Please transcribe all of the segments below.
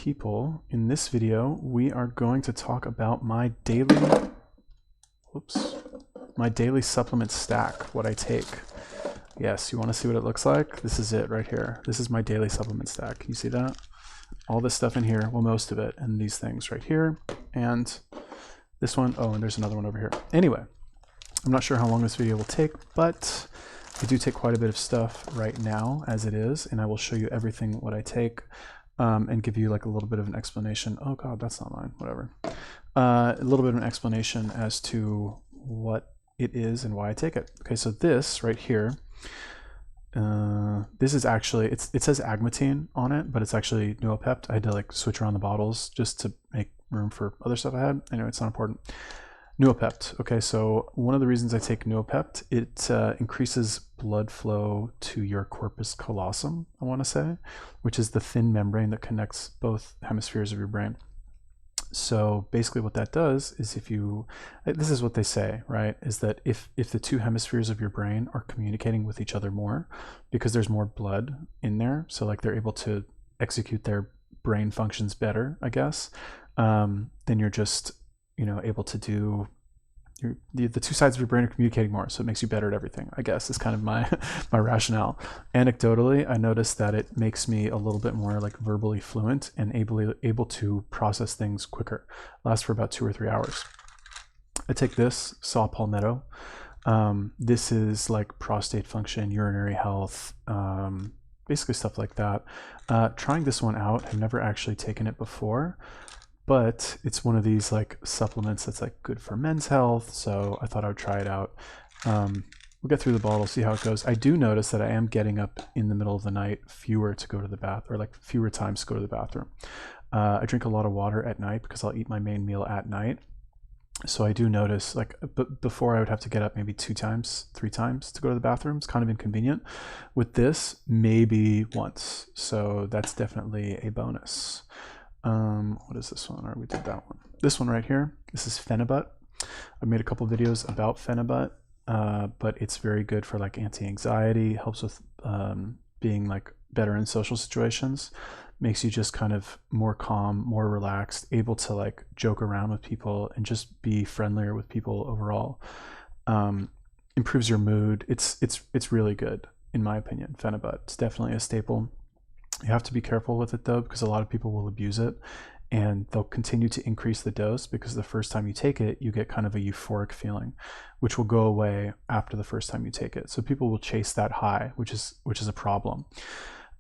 people. In this video, we are going to talk about my daily, my daily supplement stack, what I take. Yes, you want to see what it looks like? This is it right here. This is my daily supplement stack. Can you see that? All this stuff in here, well, most of it, and these things right here, and this one. Oh, and there's another one over here. Anyway, I'm not sure how long this video will take, but I do take quite a bit of stuff right now as it is, and I will show you everything what I take and give you like a little bit of an explanation. Oh God, that's not mine, whatever. A little bit of an explanation as to what it is and why I take it. Okay, so this right here, this is actually, it says agmatine on it, but it's actually Nootropic. I had to like switch around the bottles just to make room for other stuff I had. Anyway, it's not important. Nootropic. Okay, so one of the reasons I take Nootropic, it increases blood flow to your corpus callosum, I want to say, which is the thin membrane that connects both hemispheres of your brain. So basically what that does is this is what they say, right, is that if the two hemispheres of your brain are communicating with each other more, because there's more blood in there, so like they're able to execute their brain functions better, I guess, then you're just, you know, able to do, the two sides of your brain are communicating more, so it makes you better at everything, I guess, is kind of my rationale. Anecdotally, I noticed that it makes me a little bit more like verbally fluent and able to process things quicker. Lasts for about 2 or 3 hours. I take this, saw Palmetto. This is like prostate function, urinary health, basically stuff like that. Trying this one out, I've never actually taken it before, but it's one of these like supplements that's like good for men's health, so I thought I would try it out. We'll get through the bottle, see how it goes. I do notice that I am getting up in the middle of the night fewer to go to the bath, or like fewer times to go to the bathroom. I drink a lot of water at night because I'll eat my main meal at night. So I do notice, like, before I would have to get up maybe 2 times, 3 times to go to the bathroom. It's kind of inconvenient. With maybe once. So that's definitely a bonus. What is this one? Or we did that one. This one right here, this is Phenibut. I've made a couple videos about Phenibut, but it's very good for like anti-anxiety, helps with being like better in social situations, makes you just kind of more calm, more relaxed, able to like joke around with people and just be friendlier with people overall. Improves your mood. It's really good in my opinion. Phenibut, it's definitely a staple. You have to be careful with it though, because a lot of people will abuse it and they'll continue to increase the dose, because the first time you take it, you get kind of a euphoric feeling, which will go away after the first time you take it. So people will chase that high, which is a problem.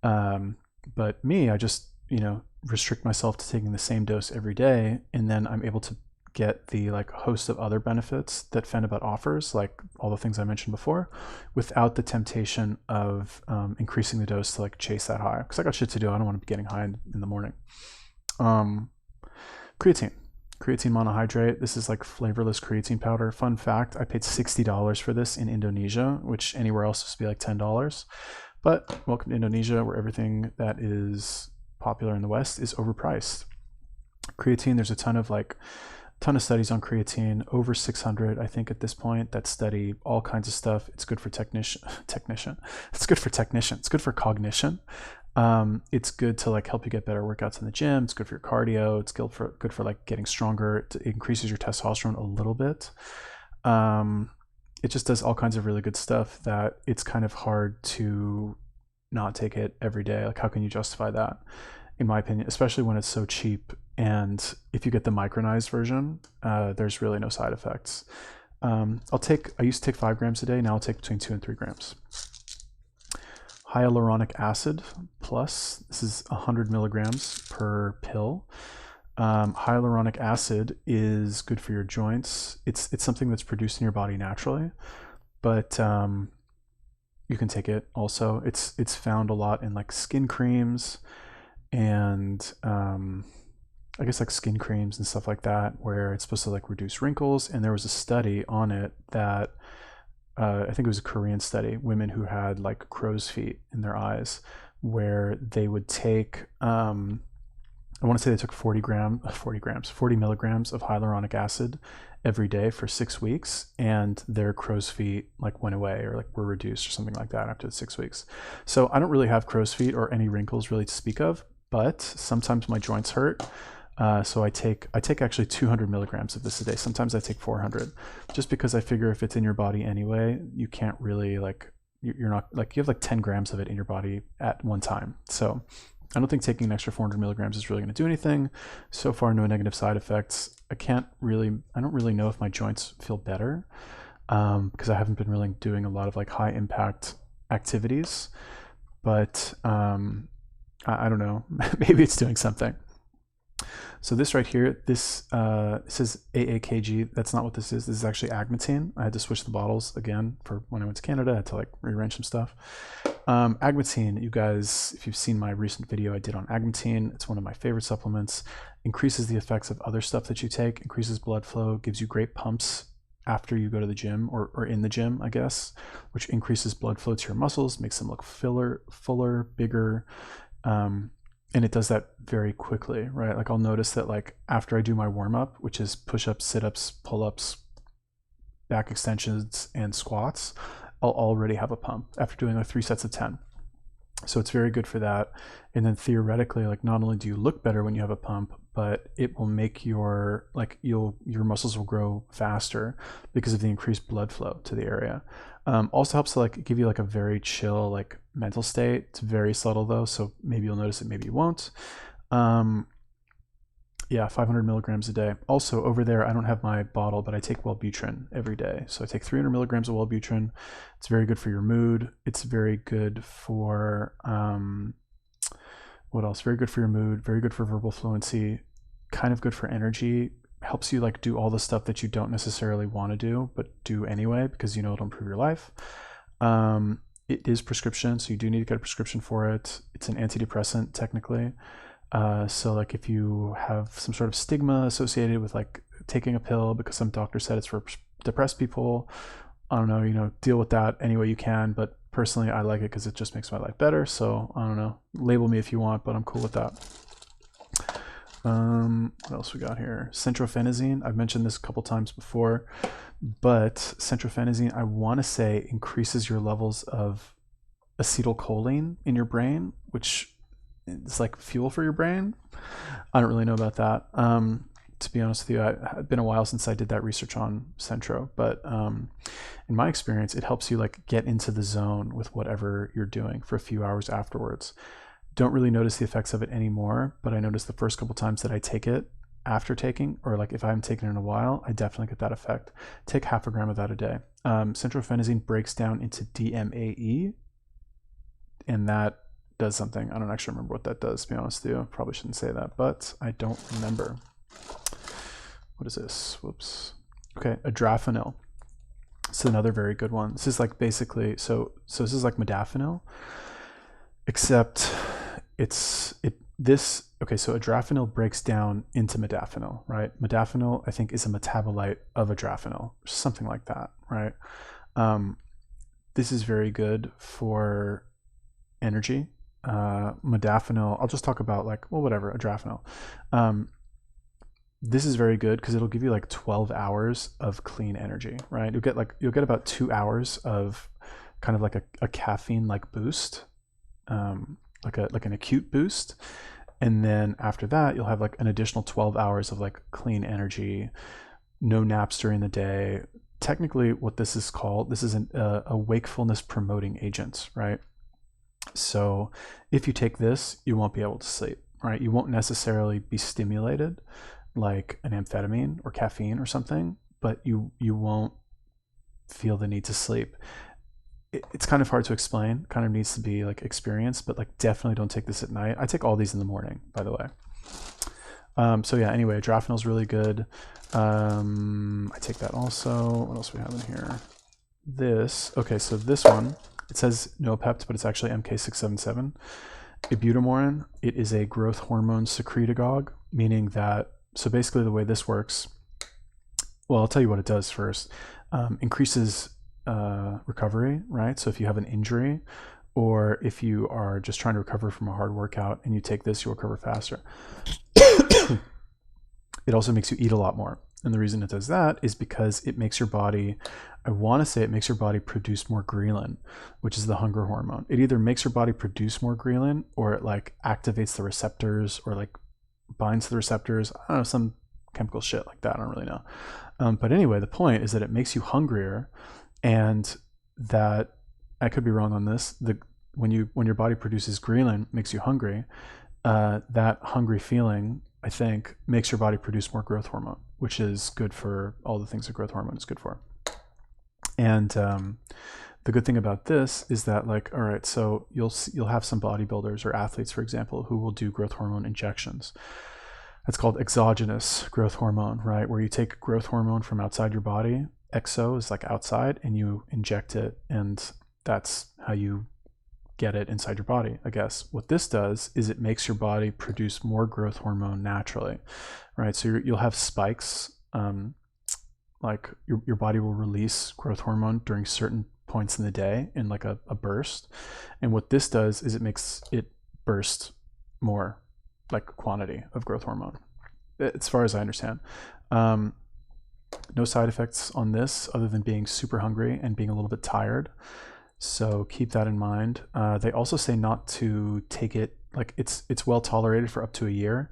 But me, I just, you know, restrict myself to taking the same dose every day, and then I'm able to get the like host of other benefits that Phenibut offers, like all the things I mentioned before, without the temptation of increasing the dose to like chase that high, because I got shit to do. I don't want to be getting high in the morning. Creatine monohydrate. This is like flavorless creatine powder. Fun fact, I paid $60 for this in Indonesia, which anywhere else would be like $10. But welcome to Indonesia, where everything that is popular in the West is overpriced. Creatine, there's a ton of studies on creatine, over 600 I think at this point, that study all kinds of stuff. It's good for technician. It's good for technician. It's good for cognition. It's good to like help you get better workouts in the gym. It's good for your cardio. It's good for like getting stronger. It increases your testosterone a little bit. It just does all kinds of really good stuff that it's kind of hard to not take it every day. Like, how can you justify that, in my opinion, especially when it's so cheap? And if you get the micronized version, there's really no side effects. I used to take 5 grams a day. Now I'll take between 2 and 3 grams. Hyaluronic acid plus, this is 100 milligrams per pill. Hyaluronic acid is good for your joints. It's something that's produced in your body naturally, but you can take it also. It's found a lot in like skin creams and I guess like skin creams and stuff like that, where it's supposed to like reduce wrinkles. And there was a study on it that I think it was a Korean study, women who had like crow's feet in their eyes, where they would take I want to say they took 40 milligrams of hyaluronic acid every day for 6 weeks, and their crow's feet like went away or like were reduced or something like that after the 6 weeks. So I don't really have crow's feet or any wrinkles really to speak of, but sometimes my joints hurt. So I take actually 200 milligrams of this a day. Sometimes I take 400, just because I figure if it's in your body anyway, you can't really like, you're not like, you have like 10 grams of it in your body at one time. So I don't think taking an extra 400 milligrams is really going to do anything. So far, no negative side effects. I don't really know if my joints feel better, because I haven't been really doing a lot of like high impact activities, but I don't know, maybe it's doing something. So this right here, this says AAKG. That's not what this is. This is actually agmatine. I had to switch the bottles again for when I went to Canada. I had to like rearrange some stuff. Agmatine, you guys, if you've seen my recent video I did on agmatine, it's one of my favorite supplements. Increases the effects of other stuff that you take, increases blood flow, gives you great pumps after you go to the gym, or in the gym, I guess, which increases blood flow to your muscles, makes them look fuller, bigger. And it does that very quickly, right? Like I'll notice that like after I do my warm up, which is push-ups, sit-ups, pull-ups, back extensions, and squats, I'll already have a pump after doing like 3 sets of 10. So it's very good for that. And then theoretically, like not only do you look better when you have a pump, but it will make your muscles will grow faster because of the increased blood flow to the area. Also helps to like give you like a very chill like mental state. It's very subtle though, so maybe you'll notice it, maybe you won't. Yeah, 500 milligrams a day. Also over there, I don't have my bottle, but I take Wellbutrin every day. So I take 300 milligrams of Wellbutrin. It's very good for your mood. It's very good for, what else? Very good for your mood, very good for verbal fluency, kind of good for energy. Helps you like do all the stuff that you don't necessarily want to do, but do anyway, because you know it'll improve your life. It is prescription, so you do need to get a prescription for it. It's an antidepressant technically. So like if you have some sort of stigma associated with like taking a pill because some doctor said it's for depressed people, I don't know, deal with that any way you can. But personally, I like it because it just makes my life better. So I don't know, label me if you want, but I'm cool with that. What else we got here? Centrophenazine. I've mentioned this a couple times before, but centrophenazine, I want to say, increases your levels of acetylcholine in your brain, which is like fuel for your brain. I don't really know about that. To be honest with you, it's been a while since I did that research on Centro, but in my experience, it helps you like get into the zone with whatever you're doing for a few hours afterwards. Don't really notice the effects of it anymore, but I noticed the first couple times that I take it after taking, or like if I haven't taken it in a while, I definitely get that effect. Take 0.5 gram of that a day. Centrophenazine breaks down into DMAE, and that does something. I don't actually remember what that does, to be honest with you. Probably shouldn't say that, but I don't remember. What is this? Whoops. Okay, adrafinil. This is another very good one. This is like basically, so this is like modafinil, except okay, so adrafinil breaks down into modafinil, right? Modafinil, I think, is a metabolite of adrafinil, something like that, right? This is very good for energy. Modafinil, I'll just talk about like, well, whatever, adrafinil. This is very good because it'll give you like 12 hours of clean energy, right? You'll get about 2 hours of kind of like a caffeine like boost, like an acute boost, and then after that you'll have like an additional 12 hours of like clean energy, no naps during the day. Technically what this is called, this is a wakefulness promoting agent, right? So if you take this, you won't be able to sleep, right? You won't necessarily be stimulated like an amphetamine or caffeine or something, but you won't feel the need to sleep. It's kind of hard to explain, kind of needs to be like experienced, but like definitely don't take this at night. I take all these in the morning, by the way. So yeah, anyway, adrafinil is really good. I take that also. What else we have in here? Okay, so this one, it says Noopept, but it's actually MK677. Butyl Morin, it is a growth hormone secretagogue, meaning that, so basically the way this works, well, I'll tell you what it does first. Increases recovery, right? So if you have an injury, or if you are just trying to recover from a hard workout and you take this, you'll recover faster. It also makes you eat a lot more. And the reason it does that is because it makes your body, I want to say it makes your body produce more ghrelin, which is the hunger hormone. It either makes your body produce more ghrelin, or it like activates the receptors, or like binds to the receptors. I don't know, some chemical shit like that. I don't really know. But anyway, the point is that it makes you hungrier, and that, I could be wrong on this, when your body produces ghrelin, makes you hungry, that hungry feeling, I think, makes your body produce more growth hormone, which is good for all the things that growth hormone is good for. And the good thing about this is that, like, all right, so you'll have some bodybuilders or athletes, for example, who will do growth hormone injections. That's called exogenous growth hormone, right? Where you take growth hormone from outside your body. Exo is like outside, and you inject it, and that's how you get it inside your body, I guess. What this does is it makes your body produce more growth hormone naturally, right? So you'll have spikes, like your body will release growth hormone during certain points in the day in like a burst. And what this does is it makes it burst more, like quantity of growth hormone, as far as I understand. No side effects on this other than being super hungry and being a little bit tired. So keep that in mind. They also say not to take it, like it's well tolerated for up to a year,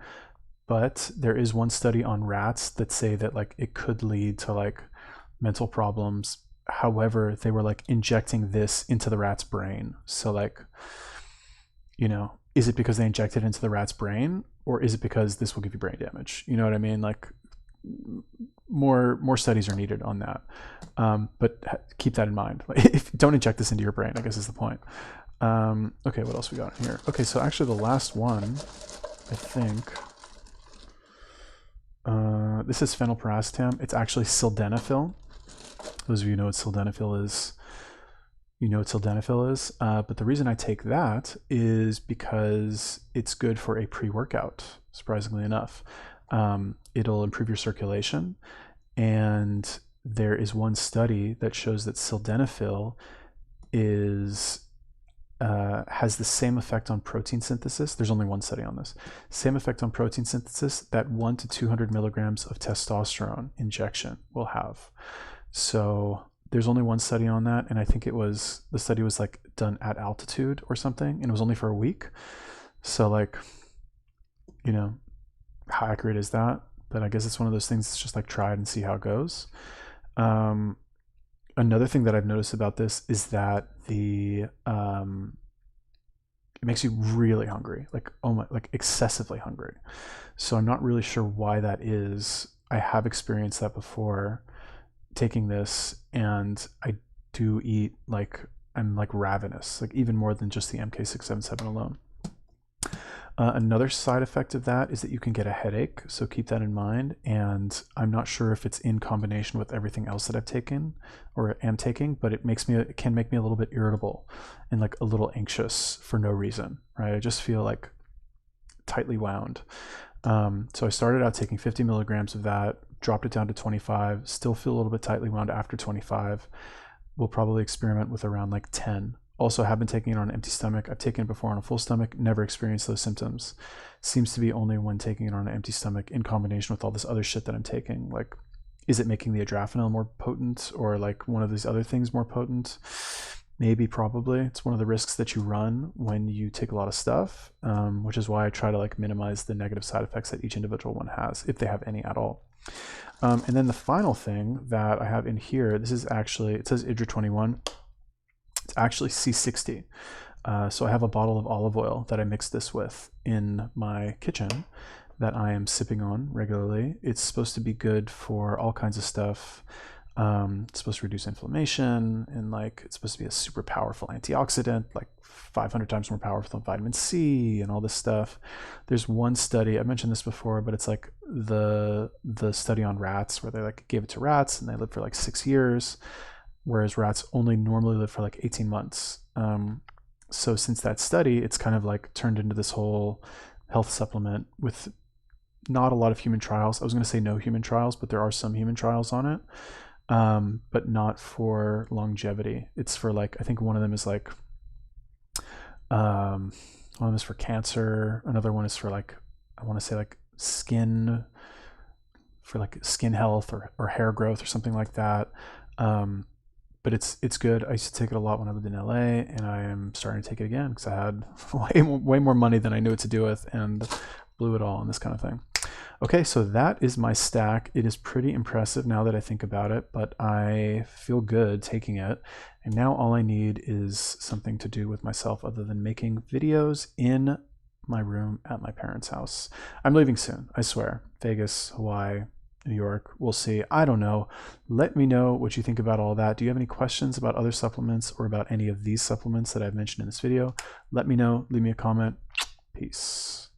but there is one study on rats that say that like it could lead to like mental problems. However, they were like injecting this into the rat's brain. So like, you know, is it because they injected it into the rat's brain, or is it because this will give you brain damage? You know what I mean? Like more studies are needed on that. But keep that in mind. Like, don't inject this into your brain, I guess is the point. Okay, what else we got in here? Okay, so actually the last one, I think, this is Phenyl Piracetam. It's actually sildenafil. Those of you who know what sildenafil is, you know what sildenafil is. But the reason I take that is because it's good for a pre-workout, surprisingly enough. It'll improve your circulation, and there is one study that shows that sildenafil has the same effect on protein synthesis. There's only one study on this. Same effect on protein synthesis that 1 to 200 milligrams of testosterone injection will have. So there's only one study on that, and I think the study was like done at altitude or something, and it was only for a week. So like, you know, how accurate is that? But I guess it's one of those things that's just like try it and see how it goes. Another thing that I've noticed about this is that it makes you really hungry, like, oh my, like excessively hungry. So I'm not really sure why that is. I have experienced that before taking this, and I do eat, like, I'm like ravenous, like even more than just the MK677 alone. Another side effect of that is that you can get a headache, so keep that in mind. And I'm not sure if it's in combination with everything else that I've taken or am taking, but it can make me a little bit irritable and like a little anxious for no reason, right? I just feel like tightly wound. So I started out taking 50 milligrams of that, dropped it down to 25, still feel a little bit tightly wound after 25. We'll probably experiment with around like 10. Also have been taking it on an empty stomach. I've taken it before on a full stomach, never experienced those symptoms. Seems to be only when taking it on an empty stomach in combination with all this other shit that I'm taking. Like, is it making the adrafinil more potent, or like one of these other things more potent? Maybe, probably. It's one of the risks that you run when you take a lot of stuff, which is why I try to like minimize the negative side effects that each individual one has, if they have any at all. And then the final thing that I have in here, this is actually, it says IDRA 21. It's actually C60. So I have a bottle of olive oil that I mixed this with in my kitchen that I am sipping on regularly. It's supposed to be good for all kinds of stuff. It's supposed to reduce inflammation, and like it's supposed to be a super powerful antioxidant, like 500 times more powerful than vitamin C and all this stuff. There's one study, I mentioned this before, but it's like the study on rats where they like gave it to rats and they lived for like 6 years, whereas rats only normally live for like 18 months. So since that study, it's kind of like turned into this whole health supplement with not a lot of human trials. I was going to say no human trials, but there are some human trials on it, but not for longevity. It's for like, I think one of them is like, one of them is for cancer. Another one is for like, I want to say like skin for like skin health or hair growth or something like that. But it's good. I used to take it a lot when I lived in LA, and I am starting to take it again because I had way more money than I knew what to do with, and blew it all on this kind of thing. Okay, so that is my stack. It is pretty impressive now that I think about it, but I feel good taking it. And now all I need is something to do with myself other than making videos in my room at my parents' house. I'm leaving soon, I swear. Vegas, Hawaii, New York, we'll see. I don't know. Let me know what you think about all that. Do you have any questions about other supplements or about any of these supplements that I've mentioned in this video? Let me know. Leave me a comment. Peace.